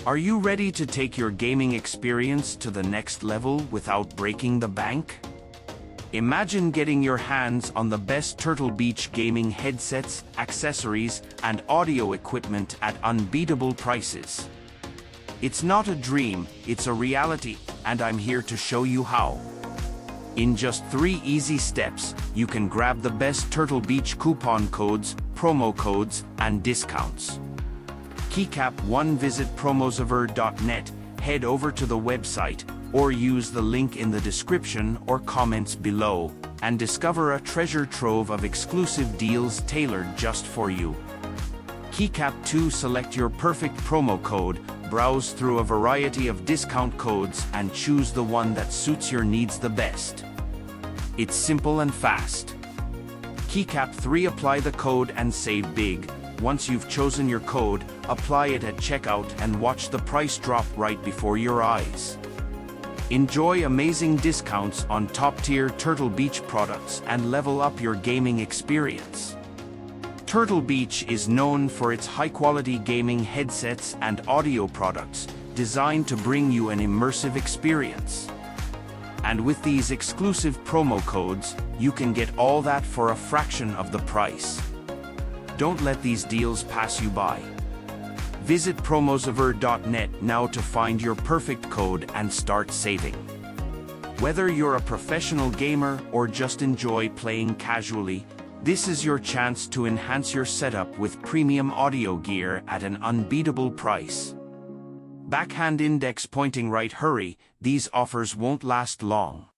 Are you ready to take your gaming experience to the next level without breaking the bank? Imagine getting your hands on the best Turtle Beach gaming headsets, accessories, and audio equipment at unbeatable prices. It's not a dream, it's a reality, and I'm here to show you how. In just 3 easy steps, you can grab the best Turtle Beach coupon codes, promo codes, and discounts. Keycap 1. Visit promoserver.net, head over to the website, or use the link in the description or comments below, and discover a treasure trove of exclusive deals tailored just for you. Keycap 2. Select your perfect promo code, browse through a variety of discount codes, and choose the one that suits your needs the best. It's simple and fast. Keycap 3. Apply the code and save big. Once you've chosen your code, apply it at checkout and watch the price drop right before your eyes. Enjoy amazing discounts on top-tier Turtle Beach products and level up your gaming experience. Turtle Beach is known for its high-quality gaming headsets and audio products designed to bring you an immersive experience. And with these exclusive promo codes, you can get all that for a fraction of the price. Don't let these deals pass you by. Visit promoserver.net now to find your perfect code and start saving. Whether you're a professional gamer or just enjoy playing casually, this is your chance to enhance your setup with premium audio gear at an unbeatable price. Backhand index pointing right. Hurry, these offers won't last long.